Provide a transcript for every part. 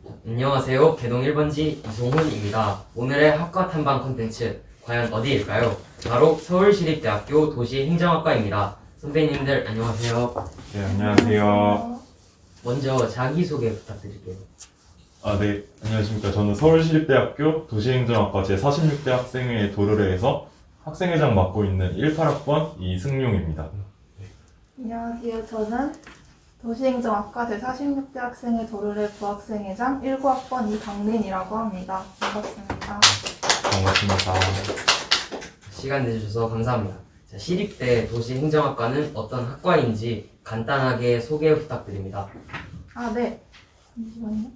안녕하세요. 개동 1번지 이송훈입니다. 오늘의 학과 탐방 콘텐츠 과연 어디일까요? 바로 서울시립대학교 도시행정학과입니다. 선배님들 안녕하세요. 네, 안녕하세요. 먼저 자기소개 부탁드릴게요. 네, 안녕하십니까. 저는 서울시립대학교 도시행정학과 제46대 학생회 도르래에서 학생회장 맡고 있는 18학번 이승용입니다. 안녕하세요. 저는 도시행정학과 제46대 학생회 도르래 부학생회장 19학번 이강린이라고 합니다. 반갑습니다. 반갑습니다. 시간 내주셔서 감사합니다. 자, 시립대 도시행정학과는 어떤 학과인지 간단하게 소개 부탁드립니다. 네. 잠시만요.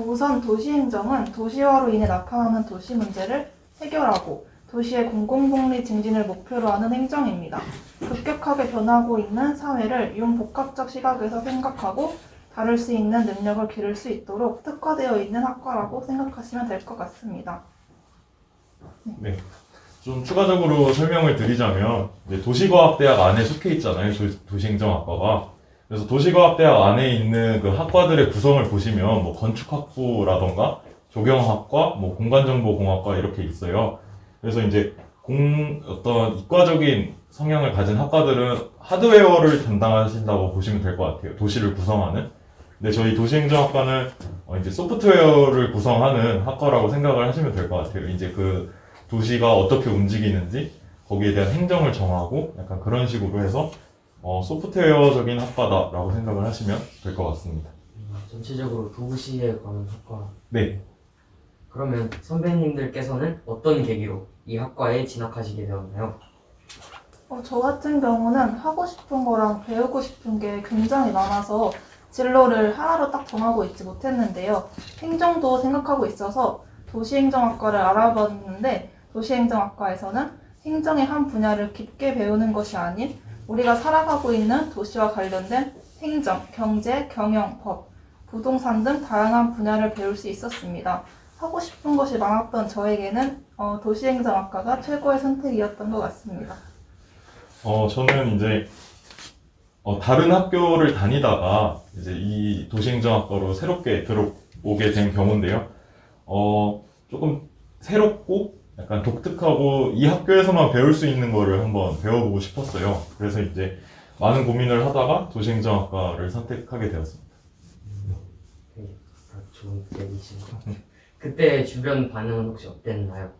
우선 도시행정은 도시화로 인해 나타나는 도시 문제를 해결하고 도시의 공공복리 증진을 목표로 하는 행정입니다. 급격하게 변하고 있는 사회를 융복합적 시각에서 생각하고 다룰 수 있는 능력을 기를 수 있도록 특화되어 있는 학과라고 생각하시면 될 것 같습니다. 네. 좀 추가적으로 설명을 드리자면, 이제 도시과학대학 안에 속해 있잖아요. 도시행정학과가. 그래서 도시과학대학 안에 있는 그 학과들의 구성을 보시면, 뭐 건축학부라던가, 조경학과, 뭐 공간정보공학과 이렇게 있어요. 그래서 이제 어떤 이과적인 성향을 가진 학과들은 하드웨어를 담당하신다고 보시면 될 것 같아요. 도시를 구성하는. 근데 저희 도시행정학과는 이제 소프트웨어를 구성하는 학과라고 생각을 하시면 될 것 같아요. 이제 그 도시가 어떻게 움직이는지 거기에 대한 행정을 정하고 약간 그런 식으로 해서 소프트웨어적인 학과다라고 생각을 하시면 될 것 같습니다. 전체적으로 도시에 관한 학과. 네. 그러면 선배님들께서는 어떤 계기로 이 학과에 진학하시게 되었나요? 저 같은 경우는 하고 싶은 거랑 배우고 싶은 게 굉장히 많아서 진로를 하나로 딱 정하고 있지 못했는데요. 행정도 생각하고 있어서 도시행정학과를 알아봤는데 도시행정학과에서는 행정의 한 분야를 깊게 배우는 것이 아닌 우리가 살아가고 있는 도시와 관련된 행정, 경제, 경영, 법, 부동산 등 다양한 분야를 배울 수 있었습니다. 하고 싶은 것이 많았던 저에게는 도시행정학과가 최고의 선택이었던 것 같습니다. 저는 이제 다른 학교를 다니다가 이제 이 도시행정학과로 새롭게 들어오게 된 경우인데요. 조금 새롭고 약간 독특하고 이 학교에서만 배울 수 있는 거를 한번 배워보고 싶었어요. 그래서 이제 많은 고민을 하다가 도시행정학과를 선택하게 되었습니다. 좋은 계기신 것 같아요. 그때 주변 반응은 혹시 어땠나요?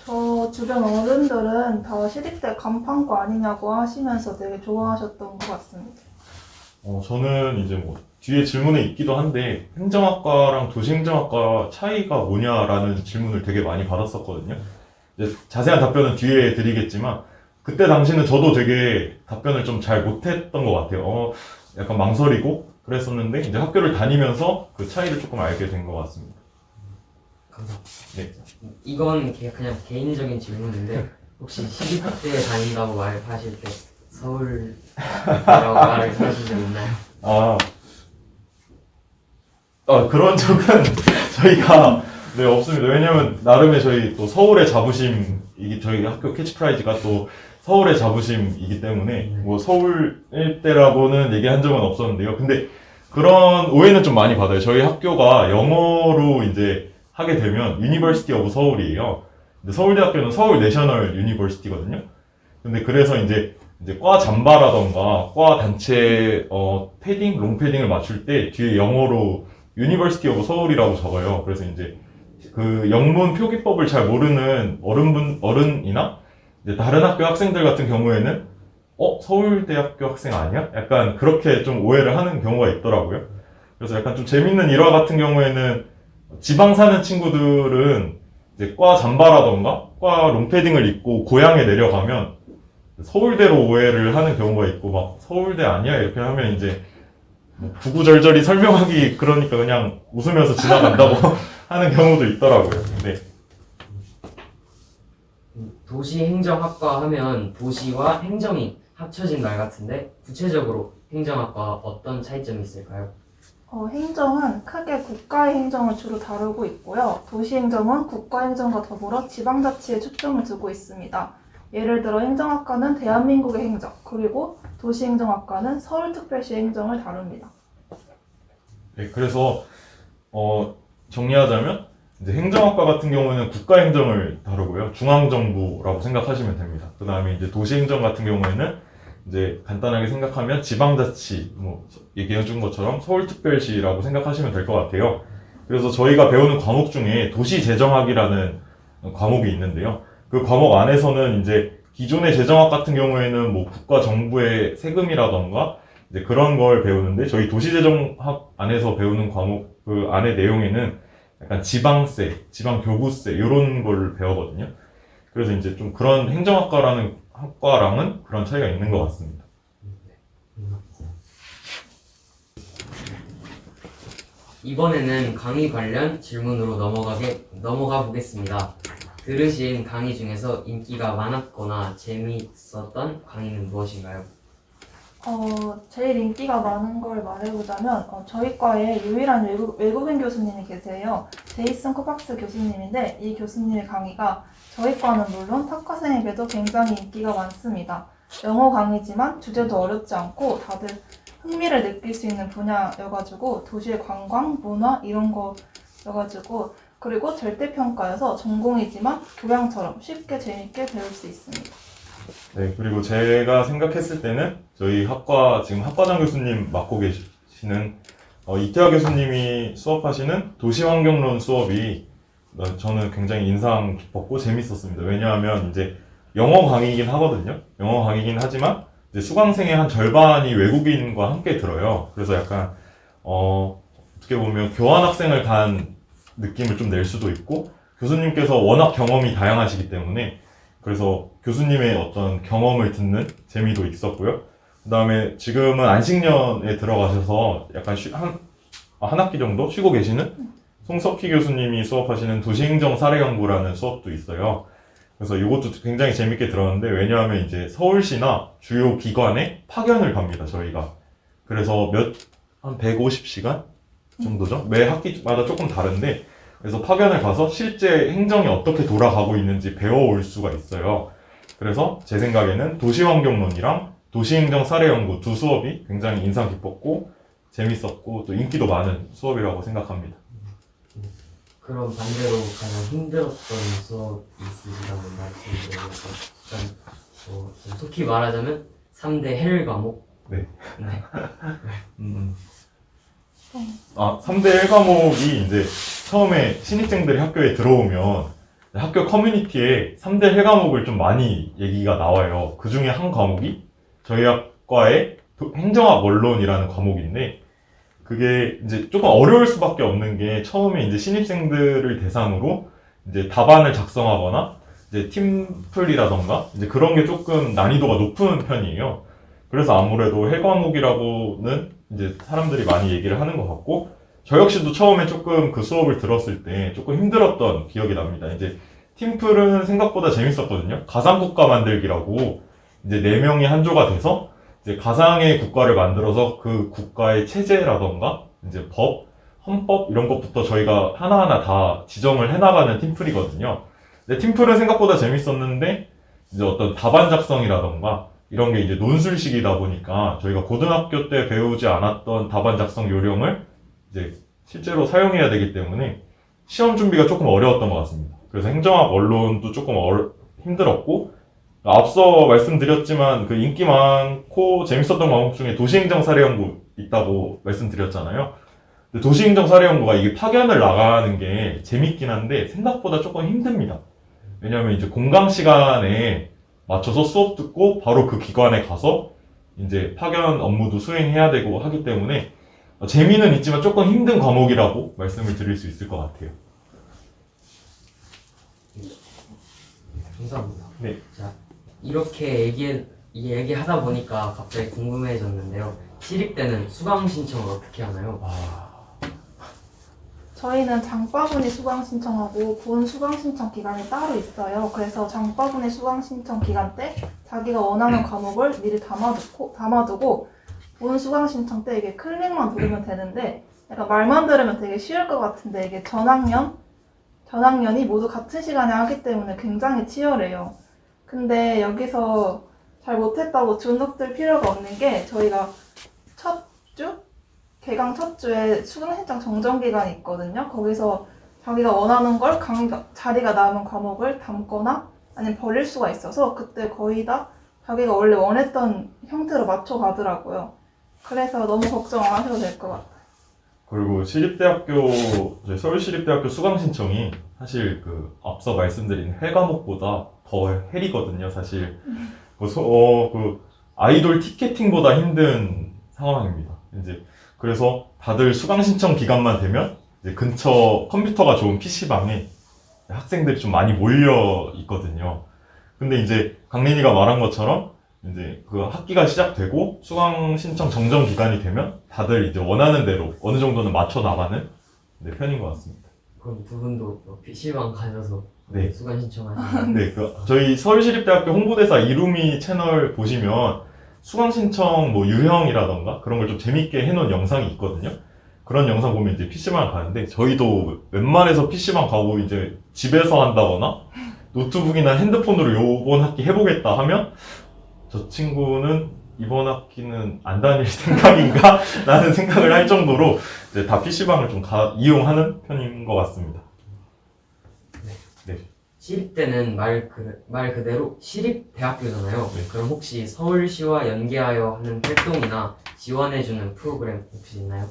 저 주변 어른들은 다 시립대 간판과 아니냐고 하시면서 되게 좋아하셨던 것 같습니다. 저는 이제 뭐 뒤에 질문에 있기도 한데 행정학과랑 도시행정학과 차이가 뭐냐라는 질문을 되게 많이 받았었거든요. 이제 자세한 답변은 뒤에 드리겠지만 그때 당시는 저도 되게 답변을 좀 잘 못했던 것 같아요. 약간 망설이고 그랬었는데 이제 학교를 다니면서 그 차이를 조금 알게 된 것 같습니다. 감사합니다. 네. 이건 그냥 개인적인 질문인데 혹시 시립대 다닌다고 말하실 때 서울이라고 말을 하신 적 있나요? 그런 적은 저희가 네, 없습니다. 왜냐면 나름의 저희 또 서울의 자부심, 이게 저희 학교 캐치프라이즈가 또 서울의 자부심이기 때문에 뭐 서울 일대라고는 얘기한 적은 없었는데요. 근데 그런 오해는 좀 많이 받아요. 저희 학교가 영어로 이제 하게 되면 유니버시티 오브 서울이에요. 근데 서울대학교는 서울 내셔널 유니버시티거든요. 근데 그래서 이제 과 잠바라던가 과 단체 패딩, 롱패딩을 맞출 때 뒤에 영어로 유니버시티 오브 서울이라고 적어요. 그래서 이제 그 영문 표기법을 잘 모르는 어른이나 이제 다른 학교 학생들 같은 경우에는 서울대학교 학생 아니야? 약간 그렇게 좀 오해를 하는 경우가 있더라고요. 그래서 약간 좀 재밌는 일화 같은 경우에는 지방 사는 친구들은 이제 과 잠바라던가 과 롱패딩을 입고 고향에 내려가면 서울대로 오해를 하는 경우가 있고 막 서울대 아니야? 이렇게 하면 이제 뭐 구구절절히 설명하기 그러니까 그냥 웃으면서 지나간다고 하는 경우도 있더라고요. 네. 도시행정학과 하면 도시와 행정이 합쳐진 말 같은데 구체적으로 행정학과 어떤 차이점이 있을까요? 행정은 크게 국가의 행정을 주로 다루고 있고요. 도시행정은 국가행정과 더불어 지방자치에 초점을 두고 있습니다. 예를 들어 행정학과는 대한민국의 행정, 그리고 도시행정학과는 서울특별시 행정을 다룹니다. 네, 그래서 정리하자면 이제 행정학과 같은 경우는 국가행정을 다루고요. 중앙정부라고 생각하시면 됩니다. 그 다음에 이제 도시행정 같은 경우에는 이제 간단하게 생각하면 지방자치, 뭐 얘기해 준 것처럼 서울특별시라고 생각하시면 될 것 같아요. 그래서 저희가 배우는 과목 중에 도시재정학이라는 과목이 있는데요. 그 과목 안에서는 이제 기존의 재정학 같은 경우에는 뭐 국가 정부의 세금이라던가 이제 그런 걸 배우는데 저희 도시재정학 안에서 배우는 과목 그 안의 내용에는 약간 지방세, 지방교부세 이런 걸 배우거든요. 그래서 이제 좀 그런 행정학과라는 학과랑은 그런 차이가 있는 것 같습니다. 이번에는 강의 관련 질문으로 넘어가 보겠습니다. 들으신 강의 중에서 인기가 많았거나 재미있었던 강의는 무엇인가요? 제일 인기가 많은 걸 말해보자면 저희 과에 유일한 외국인 교수님이 계세요. 제이슨 코박스 교수님인데 이 교수님의 강의가 저희 과는 물론 타과생에게도 굉장히 인기가 많습니다. 영어 강의지만 주제도 어렵지 않고 다들 흥미를 느낄 수 있는 분야여가지고 도시의 관광, 문화 이런 거여가지고 그리고 절대평가여서 전공이지만 교양처럼 쉽게 재밌게 배울 수 있습니다. 네, 그리고 제가 생각했을 때는 저희 학과 지금 학과장 교수님 맡고 계시는 이태화 교수님이 수업하시는 도시환경론 수업이 저는 굉장히 인상 깊었고 재밌었습니다. 왜냐하면 이제 영어 강의이긴 하거든요. 영어 강의이긴 하지만 이제 수강생의 한 절반이 외국인과 함께 들어요. 그래서 약간 어떻게 보면 교환학생을 간 느낌을 좀 낼 수도 있고 교수님께서 워낙 경험이 다양하시기 때문에 그래서 교수님의 어떤 경험을 듣는 재미도 있었고요. 그 다음에 지금은 안식년에 들어가셔서 약간 한 학기 정도 쉬고 계시는 송석희 교수님이 수업하시는 도시행정 사례연구라는 수업도 있어요. 그래서 이것도 굉장히 재밌게 들었는데 왜냐하면 이제 서울시나 주요 기관에 파견을 갑니다, 저희가. 그래서 한 150시간 정도죠? 매 학기마다 조금 다른데 그래서 파견을 가서 실제 행정이 어떻게 돌아가고 있는지 배워올 수가 있어요. 그래서 제 생각에는 도시환경론이랑 도시행정 사례연구 두 수업이 굉장히 인상 깊었고 재밌었고 또 인기도 많은 수업이라고 생각합니다. 그럼 반대로 가장 힘들었던 수업이 있으시다면 말씀드려서 좀 속히 말하자면 3대 헬 과목? 네. 네. 3대 1과목이 이제 처음에 신입생들이 학교에 들어오면 학교 커뮤니티에 3대 1과목을 좀 많이 얘기가 나와요. 그 중에 한 과목이 저희 학과의 행정학 원론이라는 과목인데 그게 이제 조금 어려울 수밖에 없는 게 처음에 이제 신입생들을 대상으로 이제 답안을 작성하거나 이제 팀플이라던가 이제 그런 게 조금 난이도가 높은 편이에요. 그래서 아무래도 헬 과목이라고는 이제 사람들이 많이 얘기를 하는 것 같고 저 역시도 처음에 조금 그 수업을 들었을 때 조금 힘들었던 기억이 납니다. 이제 팀플은 생각보다 재밌었거든요. 가상국가 만들기라고 이제 4명이 한 조가 돼서 이제 가상의 국가를 만들어서 그 국가의 체제라던가 이제 법, 헌법 이런 것부터 저희가 하나하나 다 지정을 해나가는 팀플이거든요. 근데 팀플은 생각보다 재밌었는데 이제 어떤 답안 작성이라던가 이런 게 이제 논술식이다 보니까 저희가 고등학교 때 배우지 않았던 답안 작성 요령을 이제 실제로 사용해야 되기 때문에 시험 준비가 조금 어려웠던 것 같습니다. 그래서 행정학 원론도 조금 힘들었고 앞서 말씀드렸지만 그 인기 많고 재밌었던 과목 중에 도시행정 사례연구 있다고 말씀드렸잖아요. 근데 도시행정 사례연구가 이게 파견을 나가는 게 재밌긴 한데 생각보다 조금 힘듭니다. 왜냐하면 이제 공강 시간에 맞춰서 수업 듣고 바로 그 기관에 가서 이제 파견 업무도 수행해야 되고 하기 때문에 재미는 있지만 조금 힘든 과목이라고 말씀을 드릴 수 있을 것 같아요. 감사합니다. 네. 자, 이렇게 얘기하다 보니까 갑자기 궁금해졌는데요. 시립 때는 수강 신청을 어떻게 하나요? 저희는 장과분이 수강 신청하고 본 수강 신청 기간이 따로 있어요. 그래서 장과분의 수강 신청 기간 때 자기가 원하는 과목을 미리 담아두고 본 수강 신청 때 이게 클릭만 누르면 되는데 약간 말만 들으면 되게 쉬울 것 같은데 이게 전학년이 모두 같은 시간에 하기 때문에 굉장히 치열해요. 근데 여기서 잘 못했다고 주눅들 필요가 없는 게 저희가 첫 주? 개강 첫 주에 수강신청 정정 기간이 있거든요. 거기서 자기가 원하는 걸 자리가 남은 과목을 담거나 아니면 버릴 수가 있어서 그때 거의 다 자기가 원래 원했던 형태로 맞춰가더라고요. 그래서 너무 걱정 안 하셔도 될 것 같아요. 그리고 저희 서울시립대학교 수강 신청이 사실 그 앞서 말씀드린 회 과목보다 더 헬이거든요. 사실 그 아이돌 티켓팅보다 힘든 상황입니다. 이제 그래서 다들 수강 신청 기간만 되면 이제 근처 컴퓨터가 좋은 PC방에 학생들이 좀 많이 몰려 있거든요. 근데 이제 강린이가 말한 것처럼 이제 그 학기가 시작되고 수강 신청 정정 기간이 되면 다들 이제 원하는 대로 어느 정도는 맞춰 나가는 편인 것 같습니다. 그럼 두 분도 PC방 가셔서 네. 수강 신청하시나요? 네, 저희 서울시립대학교 홍보대사 이루미 채널 보시면 수강 신청 뭐 유형이라던가 그런 걸 좀 재밌게 해놓은 영상이 있거든요. 그런 영상 보면 이제 PC방 가는데 저희도 웬만해서 PC방 가고 이제 집에서 한다거나 노트북이나 핸드폰으로 요번 학기 해보겠다 하면 저 친구는 이번 학기는 안 다닐 생각인가? 라는 생각을 할 정도로 이제 다 PC방을 좀 이용하는 편인 것 같습니다. 시립대는 말 그대로 시립대학교잖아요. 네. 그럼 혹시 서울시와 연계하여 하는 활동이나 지원해주는 프로그램 혹시 있나요?